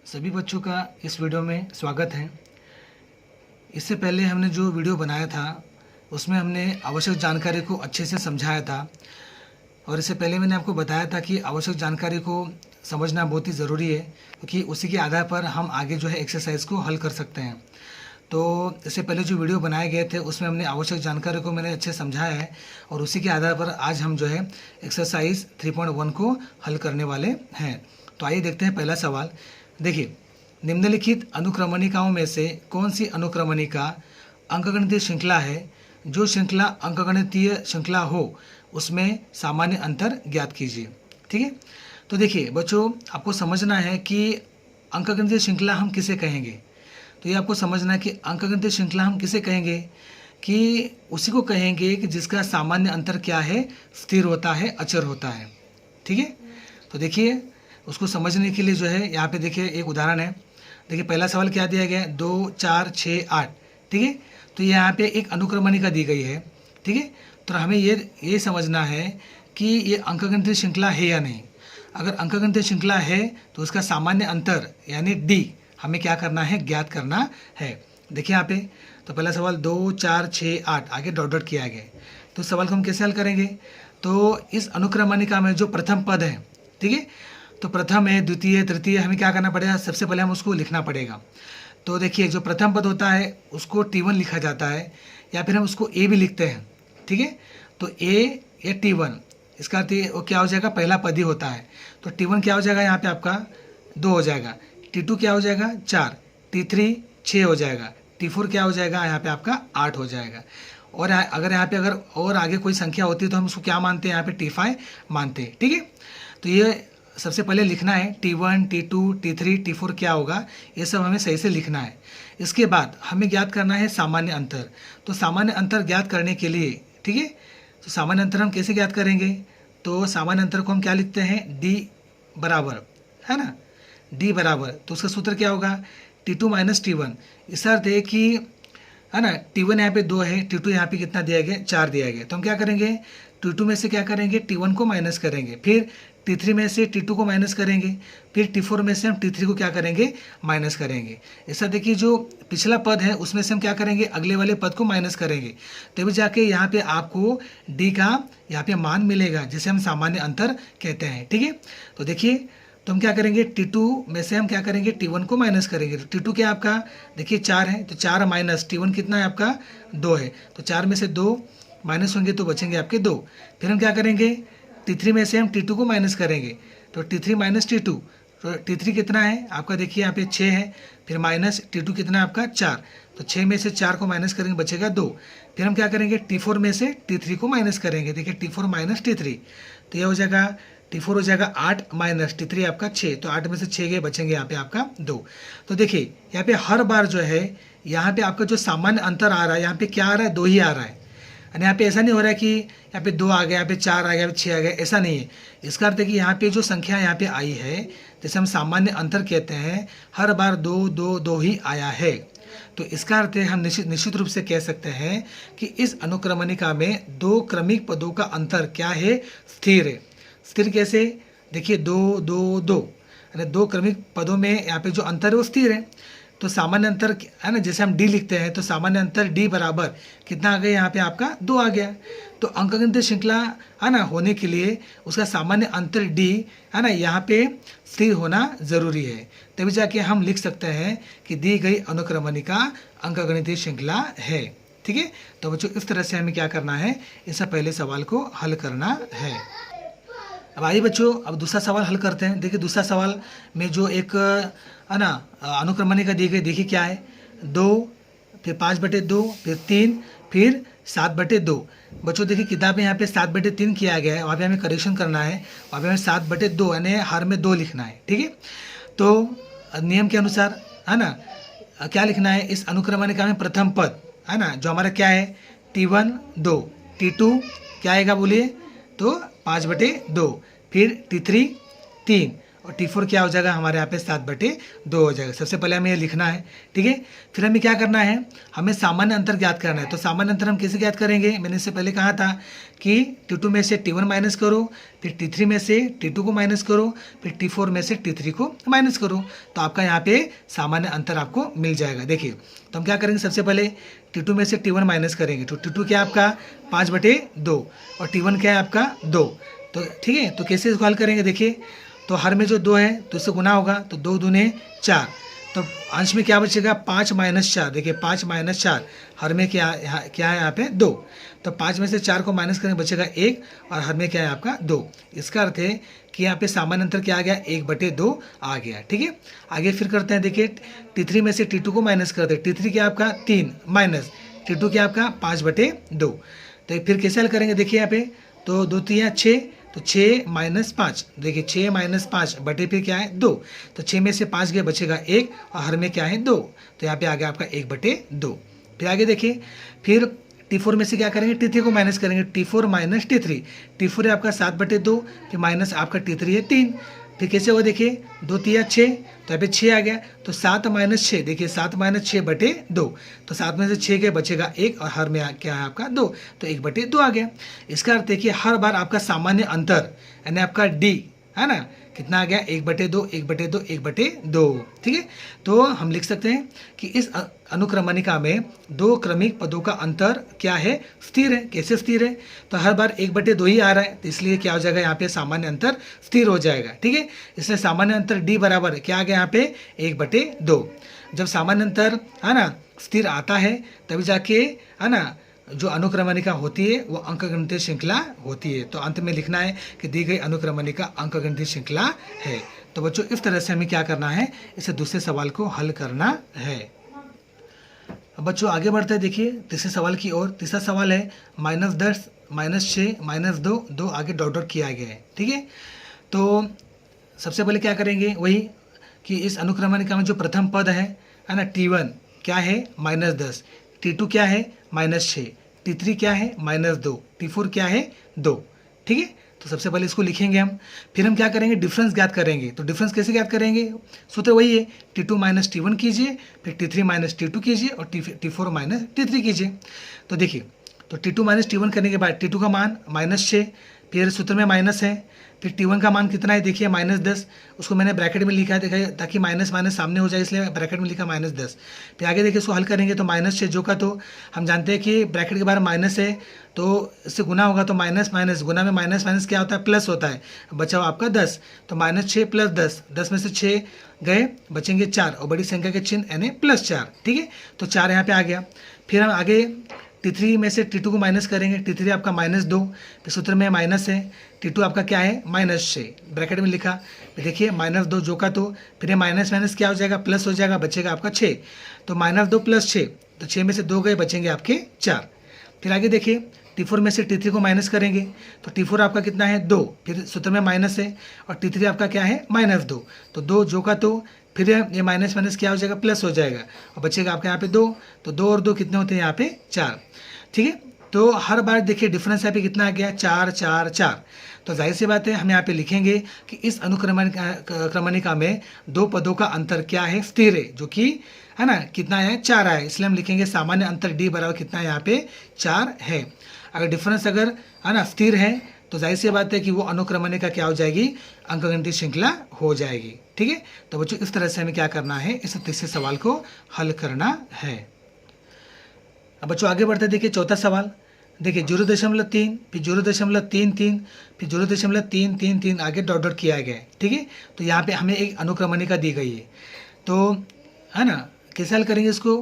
सभी बच्चों का इस वीडियो में स्वागत है। इससे पहले हमने जो वीडियो बनाया था उसमें हमने आवश्यक जानकारी को अच्छे से समझाया था और इससे पहले मैंने आपको बताया था कि आवश्यक जानकारी को समझना बहुत ही ज़रूरी है, क्योंकि उसी के आधार पर हम आगे जो है एक्सरसाइज को हल कर सकते हैं। तो इससे पहले जो वीडियो बनाए गए थे उसमें हमने आवश्यक जानकारी को मैंने अच्छे समझाया है और उसी के आधार पर आज हम जो है एक्सरसाइज 3.1 को हल करने वाले हैं। तो आइए देखते हैं पहला सवाल। देखिए, निम्नलिखित अनुक्रमणिकाओं में से कौन सी अनुक्रमणिका अंकगणितीय श्रृंखला है? जो श्रृंखला अंकगणितीय श्रृंखला हो उसमें सामान्य अंतर ज्ञात कीजिए। ठीक है, तो देखिए बच्चों, आपको समझना है कि अंकगणितीय श्रृंखला हम किसे कहेंगे। तो ये आपको समझना है कि अंकगणितीय श्रृंखला हम किसे कहेंगे, कि उसी को कहेंगे कि जिसका सामान्य अंतर क्या है, स्थिर होता है, अचर होता है। ठीक है, तो देखिए उसको समझने के लिए जो है यहाँ पे देखिए एक उदाहरण है। देखिए पहला सवाल क्या दिया गया है, 2 4 6 8। ठीक है, तो यहाँ पे एक अनुक्रमणिका दी गई है। ठीक है, तो हमें ये समझना है कि ये अंकगणितीय श्रृंखला है या नहीं। अगर अंकगणितीय श्रृंखला है तो उसका सामान्य अंतर यानी डी हमें क्या करना है, ज्ञात करना है। देखिए यहाँ पे तो पहला सवाल 2 4 6 8 आगे डॉट डॉट किया गया। तो सवाल को हम कैसे हल करेंगे, तो इस अनुक्रमणिका में जो प्रथम पद है, ठीक है, तो प्रथम है, द्वितीय, तृतीय, हमें क्या करना पड़ेगा, सबसे पहले हम उसको लिखना पड़ेगा। तो देखिए जो प्रथम पद होता है उसको T1 लिखा जाता है या फिर हम उसको ए भी लिखते हैं। ठीक है, तो ए या T1 इसका अर्थ वो क्या हो जाएगा, पहला पद ही होता है। तो T1 क्या हो जाएगा, यहाँ पे आपका 2 हो जाएगा। T2 क्या हो जाएगा, 4, T3 6 हो जाएगा, T4 क्या हो जाएगा, यहाँ पे आपका 8 हो जाएगा। और अगर यहाँ पे अगर और आगे कोई संख्या होती है तो हम उसको क्या मानते हैं, यहाँ पे T5 मानते हैं। ठीक है, तो ये सबसे पहले लिखना है T1 T2 T3 T4 क्या होगा, ये सब हमें सही से लिखना है। इसके बाद हमें ज्ञात करना है सामान्य अंतर। तो सामान्य अंतर ज्ञात करने के लिए, ठीक है, तो सामान्य अंतर हम कैसे ज्ञात करेंगे, तो सामान्य अंतर को हम क्या लिखते हैं, D बराबर, है ना, D बराबर, तो उसका सूत्र क्या होगा, T2 माइनस T1। इस अर्थ है कि, है ना, T1 यहाँ पे 2 है, T2 यहाँ पे कितना दिया गया, 4 दिया गया। तो हम क्या करेंगे, T2 में से क्या करेंगे, T1 को माइनस करेंगे, फिर T3 में से T2 को माइनस करेंगे, फिर T4 में से हम T3 को क्या करेंगे, माइनस करेंगे। ऐसा देखिए जो पिछला पद है उसमें से हम क्या करेंगे, अगले वाले पद को माइनस करेंगे, तभी जाके यहाँ पे आपको D का यहाँ पे मान मिलेगा, जिसे हम सामान्य अंतर कहते हैं। ठीक है, तो देखिए, तो हम क्या करेंगे, T2 में से हम क्या करेंगे, T1 को माइनस करेंगे। तो T2 क्या आपका, देखिए 4 है, तो 4 माइनस T1 कितना है आपका, 2 है, तो 4 में से 2 माइनस होंगे तो बचेंगे आपके 2। फिर हम क्या करेंगे, T3 में से हम T2 को माइनस करेंगे, तो T3 माइनस T2, तो T3 कितना है आपका, देखिए यहाँ पे 6 है, फिर माइनस T2 कितना है आपका 4, तो 6 में से 4 को माइनस करेंगे बचेगा 2। फिर हम क्या करेंगे, T4 में से T3 को माइनस करेंगे, देखिए T4 माइनस T3, तो यह हो जाएगा T4 हो जाएगा 8 माइनस T3 आपका 6, तो 8 में से 6 गए बचेंगे यहाँ पे आपका 2। तो देखिए यहाँ पे हर बार जो है यहाँ पे आपका जो सामान्य अंतर आ रहा है, यहाँ पे क्या आ रहा है, 2 ही आ रहा है। और यहाँ पे ऐसा नहीं हो रहा है कि यहाँ पे 2 आ गया, यहाँ पे 4 आ गया, यहाँ पे 6 आ गया, ऐसा नहीं है। इसका अर्थ है कि यहाँ पे जो संख्या यहाँ पे आई है, जैसे हम सामान्य अंतर कहते हैं, हर बार 2 2 2 ही आया है। तो इसका अर्थ है हम निश्चित रूप से कह सकते हैं कि इस अनुक्रमणिका में 2 क्रमिक पदों का अंतर क्या है, स्थिर है। स्थिर कैसे, देखिए 2 2 2, यानी 2 क्रमिक पदों में यहाँ पे जो अंतर है वो स्थिर है। तो सामान्य अंतर है ना, जैसे हम D लिखते हैं तो सामान्य अंतर D बराबर कितना आ गया, यहाँ पे आपका 2 आ गया। तो अंकगणितीय श्रृंखला है ना होने के लिए उसका सामान्य अंतर D है ना यहाँ पे स्थिर होना जरूरी है, तभी जाके हम लिख सकते हैं कि दी गई अनुक्रमणिका अंकगणितीय श्रृंखला है। ठीक है, तो बच्चों इस तरह से हमें क्या करना है, इस पहले सवाल को हल करना है। अब आइए बच्चों, अब दूसरा सवाल हल करते हैं। देखिए दूसरा सवाल में जो एक है ना अनुक्रमणिका दी गई, देखिए क्या है, 2, फिर 5/2, फिर 3, फिर 7/2। बच्चों देखिए किताब में यहाँ पे 7/3 किया गया है, वहाँ पे हमें करेक्शन करना है, वहाँ पे हमें 7/2 यानी हर में 2 लिखना है। ठीक है, तो नियम के अनुसार है ना क्या लिखना है, इस अनुक्रमणिका में प्रथम पद है ना जो हमारा क्या है, T1 2, T2 क्या आएगा बोलिए, तो 5/2, फिर T3 3, और T4 क्या हो जाएगा हमारे यहाँ पे 7/2 हो जाएगा। सबसे पहले हमें ये लिखना है, ठीक है। फिर हमें क्या करना है, हमें सामान्य अंतर ज्ञात करना है। तो सामान्य अंतर हम कैसे ज्ञात करेंगे, मैंने इससे पहले कहा था कि T2 में से T1 माइनस करो, फिर T3 में से T2 को माइनस करो, फिर T4 में से T3 को माइनस करो, तो आपका यहाँ पे सामान्य अंतर आपको मिल जाएगा। देखिए, तो हम क्या करेंगे, सबसे पहले T2 में से T1 माइनस करेंगे, तो T2 क्या है आपका 5/2 और T1 क्या है आपका 2। तो ठीक है, तो कैसे इसको हल करेंगे, देखिए, तो हर में जो 2 है तो इससे गुना होगा, तो 2 दूने 4, तो अंश में क्या बचेगा 5 - 4। देखिए 5 - 4 हर में क्या है यहाँ पे 2, तो 5 में से 4 को माइनस करेंगे बचेगा 1 और हर में क्या है आपका 2। इसका अर्थ है कि यहाँ पे सामान्य अंतर क्या आ गया 1/2 आ गया, ठीक है। आगे फिर करते हैं, देखिए T3 में से T2 को माइनस करते हैं, T3 क्या आपका 3 माइनस T2 क्या आपका 5/2। तो फिर कैसे हल करेंगे, देखिए यहाँ पे, तो 2 3 6, तो 6 - 5, देखिए 6 - 5 बटे फिर क्या है 2, तो 6 में से 5 गया बचेगा 1 और हर में क्या है 2, तो यहाँ पे आ गया आपका 1/2। फिर आगे देखिए, फिर T4 में से क्या करेंगे, T3 को माइनस करेंगे, T4 - T3, T4 है आपका 7/2, फिर माइनस आपका T3 है 3। फिर कैसे होगा, देखिए 2 3 6, तो यहाँ पे 6 आ गया, तो 7 - 6, देखिए 7 - 6/2, तो 7 में से 6 के बचेगा 1 और हर में क्या है आपका 2, तो 1/2 आ गया। इसका अर्थ है कि हर बार आपका सामान्य अंतर यानी आपका D है ना, कितना आ गया 1/2 1/2 1/2, ठीक है। तो हम लिख सकते हैं कि इस अनुक्रमणिका में 2 क्रमिक पदों का अंतर क्या है, स्थिर है। कैसे स्थिर है, तो हर बार 1/2 ही आ रहा है, तो इसलिए क्या हो जाएगा यहाँ पे सामान्य अंतर स्थिर हो जाएगा, ठीक है। इसलिए सामान्य अंतर D बराबर क्या आ गया यहाँ पे 1/2। जब सामान्य अंतर है ना स्थिर आता है तभी जाके है ना जो अनुक्रमणिका होती है वो अंकगणितीय श्रृंखला होती है। तो अंत में लिखना है कि दी गई अनुक्रमणिका अंकगणितीय श्रृंखला है। तो बच्चों इस तरह से हमें क्या करना है, इसे दूसरे सवाल को हल करना है। अब बच्चों आगे बढ़ते हैं, देखिए तीसरे सवाल की ओर। तीसरा सवाल है -10 -6 -2 2 आगे डॉट डॉट किया गया है, ठीक है। तो सबसे पहले क्या करेंगे, वही कि इस अनुक्रमणिका में जो प्रथम पद है ना T1 क्या है -10, T2 क्या है -6, T3 क्या है -2, T4 क्या है 2, ठीक है। तो सबसे पहले इसको लिखेंगे हम, फिर हम क्या करेंगे डिफरेंस ज्ञात करेंगे। तो डिफरेंस कैसे ज्ञात करेंगे, सूत्र वही है T2 - T1 कीजिए, फिर T3 - T2 कीजिए और T4 - T3 कीजिए। तो देखिए, तो T2 - T1 करने के बाद T2 का मान -6, फिर सूत्र में माइनस है, फिर T1 का मान कितना है, देखिए -10, उसको मैंने ब्रैकेट में लिखा है, देखा ताकि माइनस माइनस सामने हो जाए, इसलिए ब्रैकेट में लिखा -10। फिर आगे देखिए इसको हल करेंगे तो -6 जो का, तो हम जानते हैं कि ब्रैकेट के बाहर माइनस है तो इससे गुना होगा, तो माइनस माइनस गुना में माइनस माइनस क्या होता है प्लस होता है, बचा हुआ आपका 10, तो -6 + 10, 10 में से 6 गए बचेंगे 4 और बड़ी संख्या के चिन्ह यानी +4, ठीक है। तो 4 यहाँ पे आ गया। फिर हम आगे T3 में से T2 को माइनस करेंगे, T3 आपका -2, फिर सूत्र में माइनस है, T2 आपका क्या है -6, ब्रैकेट में लिखा, देखिए -2 जो का, तो फिर ये माइनस माइनस क्या हो जाएगा प्लस हो जाएगा, बचेगा आपका 6, तो -2 + 6, तो 6 में से 2 गए बचेंगे आपके 4। फिर आगे देखिए T4 में से T3 को माइनस करेंगे, तो T4 आपका कितना है 2, फिर सूत्र में माइनस है और T3 आपका क्या है -2, तो 2 जो का, तो फिर ये माइनस माइनस क्या हो जाएगा प्लस हो जाएगा और बचेगा आपका यहाँ पे 2, तो 2 और 2 कितने होते हैं यहाँ पे 4, ठीक है। तो हर बार देखिए डिफरेंस यहाँ पे कितना आ गया 4 4 4। तो जाहिर सी बात है हम यहाँ पे लिखेंगे कि इस अनुक्रमणिका में 2 पदों का अंतर क्या है, स्थिर है, जो कि है ना कितना है 4 है, इसलिए हम लिखेंगे सामान्य अंतर D बराबर कितना है यहाँ पे 4 है। अगर डिफरेंस अगर है ना स्थिर है तो जाहिर सी बात है कि वो अनुक्रमणिका क्या हो जाएगी, अंकगणितीय श्रृंखला हो जाएगी, ठीक है। तो बच्चों इस तरह से हमें क्या करना है, इस तीसरे सवाल को हल करना है। अब बच्चों आगे बढ़ते देखिए चौथा सवाल, देखिए 0.3 फिर 0.33 फिर 0.333 आगे डॉट डॉट किया गया है, ठीक है। तो यहाँ पे हमें एक अनुक्रमणिका दी गई है, तो है ना कैसे हल करेंगे इसको,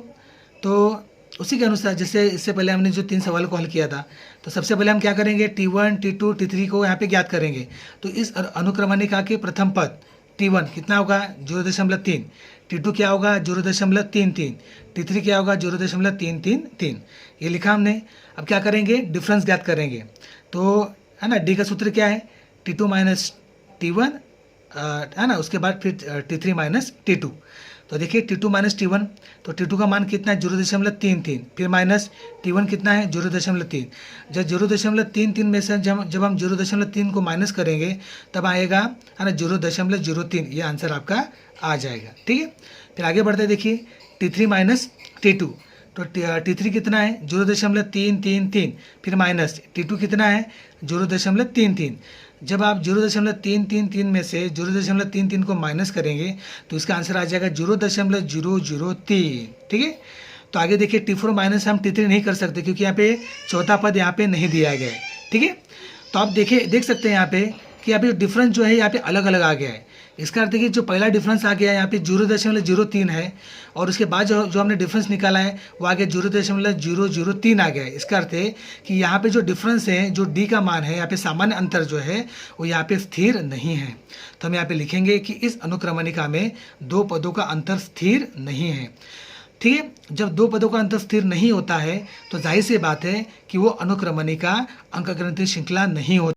तो उसी के अनुसार जैसे इससे पहले हमने जो 3 सवालों को हल किया था, तो सबसे पहले हम क्या करेंगे T1 T2 T3 को यहाँ पे ज्ञात करेंगे। तो इस अनुक्रमणिका के प्रथम पद T1 कितना होगा 0.3, T2 क्या होगा 0.33, T3 क्या होगा 0.333, ये लिखा हमने। अब क्या करेंगे डिफरेंस ज्ञात करेंगे, तो है ना D का सूत्र क्या है T2 - T1 है ना, उसके बाद फिर T3 माइनस T2। तो देखिए T2 माइनस T1, तो T2 का मान कितना है 0.33, फिर माइनस T1 कितना है 0.3। जब 0.33 में से जब हम 0.3 को माइनस करेंगे तब आएगा, है ना, 0.03। ये आंसर आपका आ जाएगा। ठीक है, फिर आगे बढ़ते हैं। देखिए T3 माइनस T2, तो T3 कितना है 0.333, फिर माइनस T2 कितना है 0.33। जब आप 0.333 में से 0.33 को माइनस करेंगे तो इसका आंसर आ जाएगा 0.003। ठीक है, तो आगे देखिए T4 माइनस हम T3 नहीं कर सकते क्योंकि यहाँ पे चौथा पद यहाँ पे नहीं दिया गया है। ठीक है, तो आप देख सकते हैं यहाँ पे कि यहाँ पे डिफरेंस जो है यहाँ पे अलग अलग आ गया है। इसका अर्थ है कि जो पहला डिफरेंस आ गया है यहाँ पे 0.03 है, और उसके बाद जो हमने डिफरेंस निकाला है वो आगे 0.003 आ गया है। इसका अर्थ है कि यहाँ पे जो डिफरेंस है, जो डी का मान है, यहाँ पे सामान्य अंतर जो है वो यहाँ पे स्थिर नहीं है। तो हम यहाँ पे लिखेंगे कि इस अनुक्रमणिका में दो पदों का अंतर स्थिर नहीं है। ठीक है, जब दो पदों का अंतर स्थिर नहीं होता है तो जाहिर सी बात है कि वो अनुक्रमणिका अंकगणितीय श्रृंखला नहीं होती।